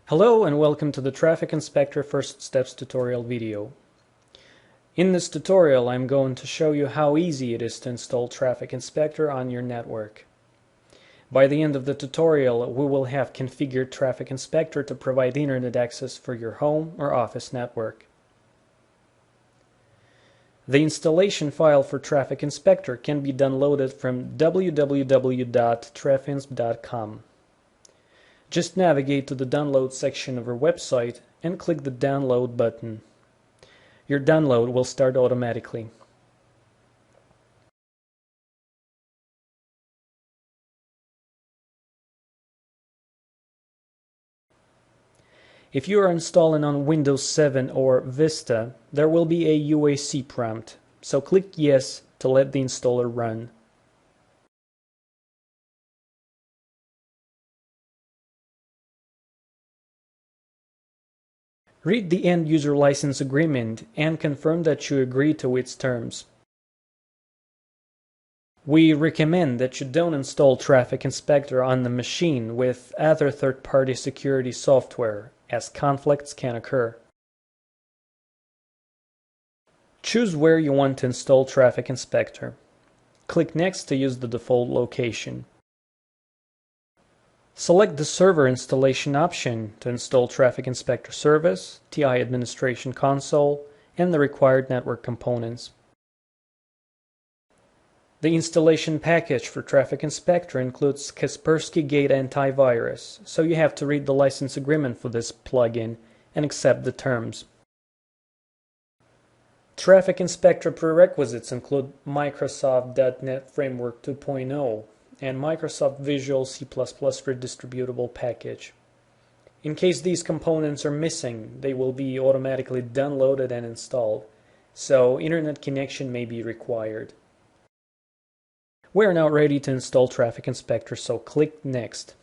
Hello and welcome to the Traffic Inspector First Steps tutorial video. In this tutorial I'm going to show you how easy it is to install Traffic Inspector on your network. By the end of the tutorial we will have configured Traffic Inspector to provide internet access for your home or office network. The installation file for Traffic Inspector can be downloaded from www.trafinsp.com. Just navigate to the download section of our website and click the download button. Your download will start automatically. If you are installing on Windows 7 or Vista, there will be a UAC prompt, so click Yes to let the installer run. Read the End User License Agreement and confirm that you agree to its terms. We recommend that you don't install Traffic Inspector on the machine with other third-party security software, as conflicts can occur. Choose where you want to install Traffic Inspector. Click Next to use the default location. Select the Server Installation option to install Traffic Inspector Service, TI Administration Console, and the required network components. The installation package for Traffic Inspector includes Kaspersky Gate Antivirus, so you have to read the license agreement for this plugin and accept the terms. Traffic Inspector prerequisites include Microsoft .NET Framework 2.0 and Microsoft Visual C++ redistributable package. In case these components are missing, they will be automatically downloaded and installed, so internet connection may be required. We are now ready to install Traffic Inspector, so click Next.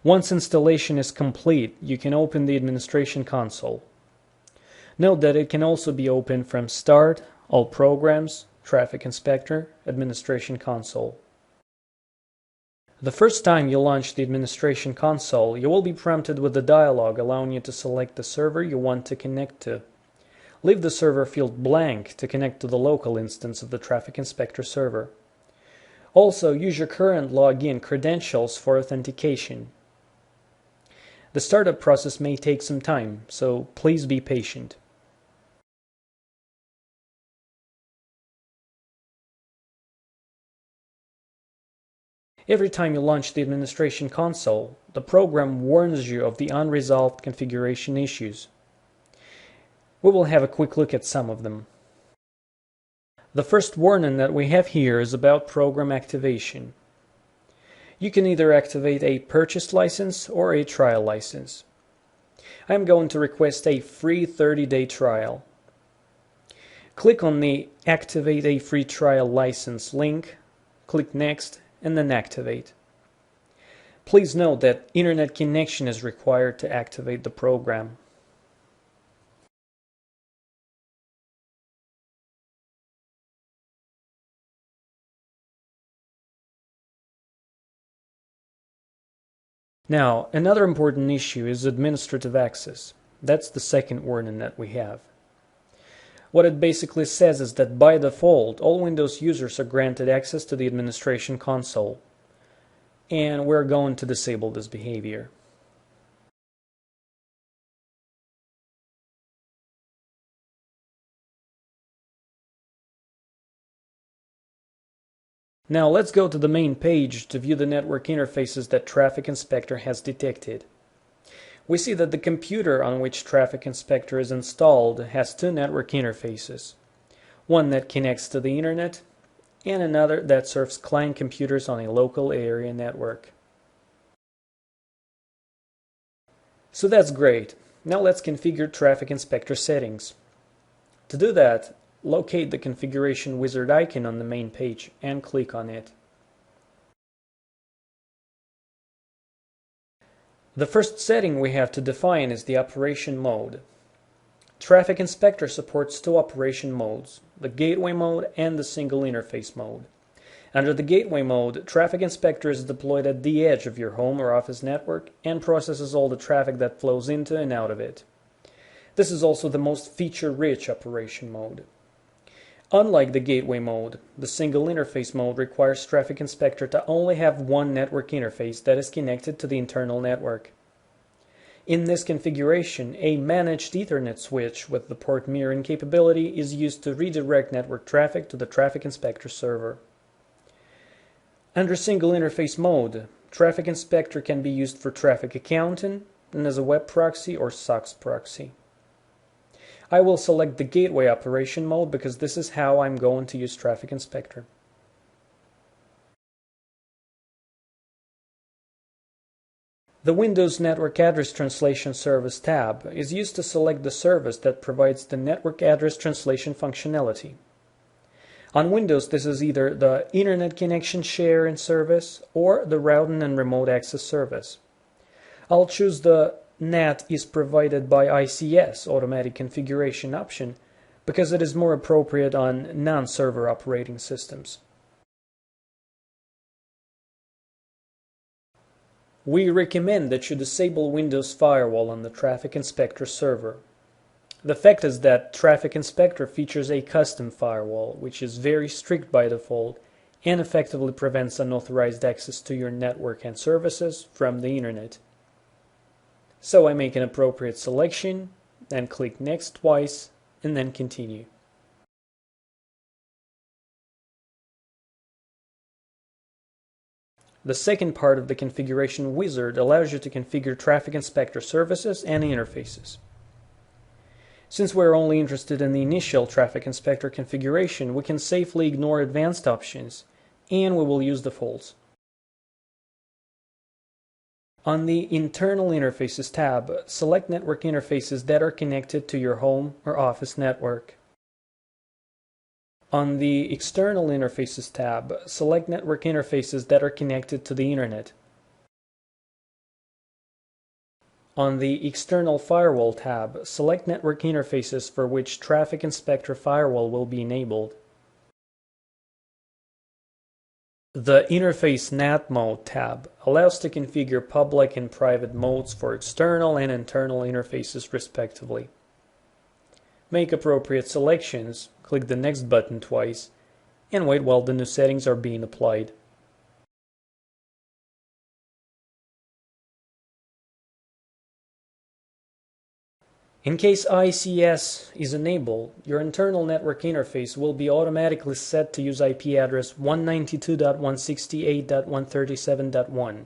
Once installation is complete, you can open the Administration Console. Note that it can also be opened from Start, All Programs, Traffic Inspector, Administration Console. The first time you launch the Administration Console, you will be prompted with a dialog allowing you to select the server you want to connect to. Leave the server field blank to connect to the local instance of the Traffic Inspector server. Also, use your current login credentials for authentication. The startup process may take some time, so please be patient. Every time you launch the Administration Console, the program warns you of the unresolved configuration issues. We will have a quick look at some of them. The first warning that we have here is about program activation. You can either activate a purchased license or a trial license. I am going to request a free 30-day trial. Click on the Activate a Free Trial License link, click Next, and then Activate. Please note that internet connection is required to activate the program. Now, another important issue is administrative access. That's the second warning that we have. What it basically says is that by default, all Windows users are granted access to the Administration Console, and we're going to disable this behavior. Now let's go to the main page to view the network interfaces that Traffic Inspector has detected. We see that the computer on which Traffic Inspector is installed has two network interfaces, one that connects to the internet and another that serves client computers on a local area network. So that's great. Now let's configure Traffic Inspector settings. To do that, locate the configuration wizard icon on the main page and click on it. The first setting we have to define is the operation mode. Traffic Inspector supports two operation modes, the gateway mode and the single interface mode. Under the gateway mode, Traffic Inspector is deployed at the edge of your home or office network and processes all the traffic that flows into and out of it. This is also the most feature-rich operation mode. Unlike the gateway mode, the single interface mode requires Traffic Inspector to only have one network interface that is connected to the internal network. In this configuration, a managed Ethernet switch with the port mirroring capability is used to redirect network traffic to the Traffic Inspector server. Under single interface mode, Traffic Inspector can be used for traffic accounting and as a web proxy or SOX proxy. I will select the gateway operation mode because this is how I'm going to use Traffic Inspector. The Windows Network Address Translation Service tab is used to select the service that provides the network address translation functionality. On Windows, this is either the Internet Connection Sharing service or the Routing and Remote Access service. I'll choose the NAT is provided by ICS automatic configuration option because it is more appropriate on non-server operating systems. We recommend that you disable Windows Firewall on the Traffic Inspector server. The fact is that Traffic Inspector features a custom firewall, which is very strict by default and effectively prevents unauthorized access to your network and services from the Internet. So I make an appropriate selection, then click Next twice, and then Continue. The second part of the configuration wizard allows you to configure Traffic Inspector services and interfaces. Since we're only interested in the initial Traffic Inspector configuration, we can safely ignore advanced options, and we will use defaults. On the Internal Interfaces tab, select network interfaces that are connected to your home or office network. On the External Interfaces tab, select network interfaces that are connected to the Internet. On the External Firewall tab, select network interfaces for which Traffic Inspector Firewall will be enabled. The Interface NAT Mode tab allows to configure public and private modes for external and internal interfaces respectively. Make appropriate selections, click the Next button twice, and wait while the new settings are being applied. In case ICS is enabled, your internal network interface will be automatically set to use IP address 192.168.137.1.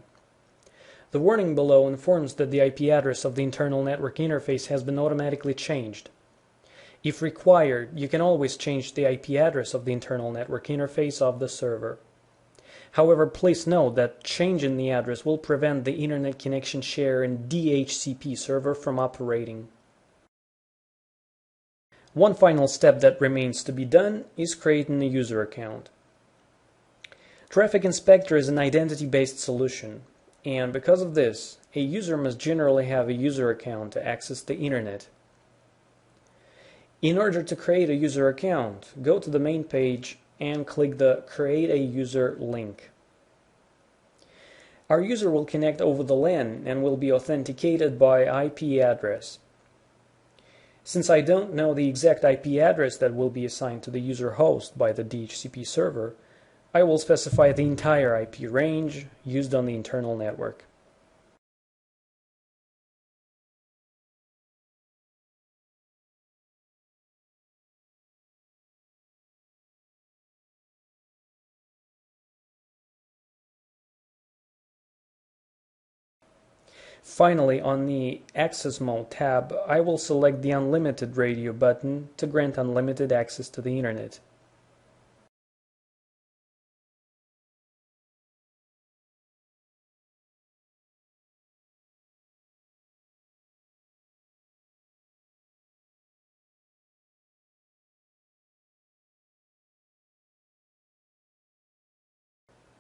The warning below informs that the IP address of the internal network interface has been automatically changed. If required, you can always change the IP address of the internal network interface of the server. However, please note that changing the address will prevent the Internet Connection Sharing DHCP server from operating. One final step that remains to be done is creating a user account. Traffic Inspector is an identity-based solution, and because of this, a user must generally have a user account to access the Internet. In order to create a user account, go to the main page and click the Create a User link. Our user will connect over the LAN and will be authenticated by IP address. Since I don't know the exact IP address that will be assigned to the user host by the DHCP server, I will specify the entire IP range used on the internal network. Finally, on the Access Mode tab, I will select the Unlimited Radio button to grant unlimited access to the Internet.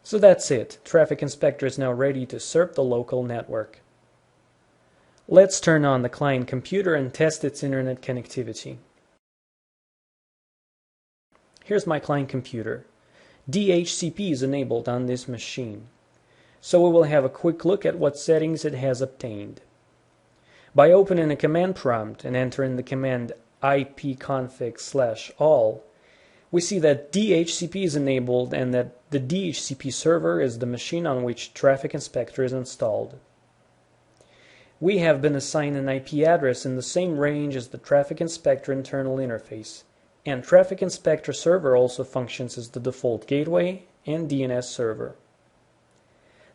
So that's it. Traffic Inspector is now ready to serve the local network. Let's turn on the client computer and test its internet connectivity. Here's my client computer. DHCP is enabled on this machine, so we will have a quick look at what settings it has obtained. By opening a command prompt and entering the command ipconfig/all, we see that DHCP is enabled and that the DHCP server is the machine on which Traffic Inspector is installed. We have been assigned an IP address in the same range as the Traffic Inspector internal interface, and Traffic Inspector server also functions as the default gateway and DNS server.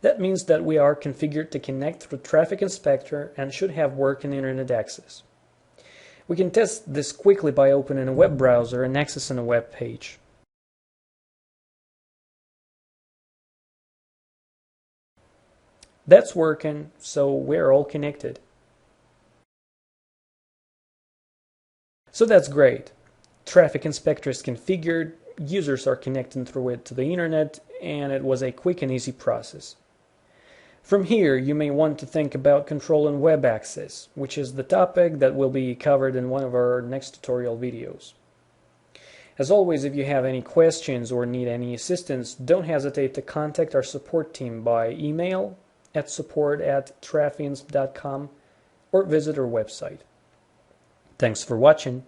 That means that we are configured to connect through Traffic Inspector and should have working internet access. We can test this quickly by opening a web browser and accessing a web page. That's working, so we're all connected. So that's great. Traffic Inspector is configured, users are connecting through it to the internet, and it was a quick and easy process. From here, you may want to think about controlling web access, which is the topic that will be covered in one of our next tutorial videos. As always, if you have any questions or need any assistance, don't hesitate to contact our support team by email at support@trafinsp.com or visit our website. Thanks for watching.